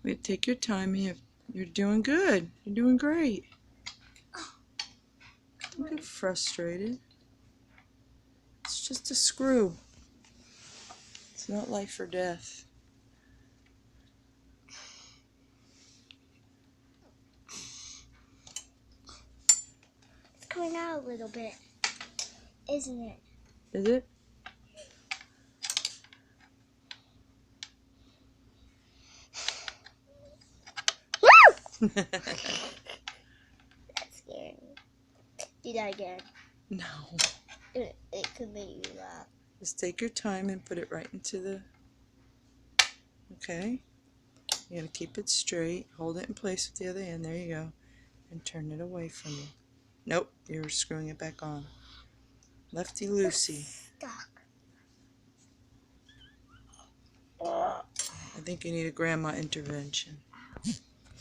Wait, take your time. You're doing good. You're doing great. Don't get frustrated. It's just a screw. It's not life or death. It's coming out a little bit, isn't it? Is it? That's scary. Do that again. No. It could make you laugh. Just take your time and put it right into the... Okay. You gotta keep it straight. Hold it in place with the other hand. There you go. And turn it away from you. Nope, you're screwing it back on. Lefty loosey. Stuck. I think you need a grandma intervention.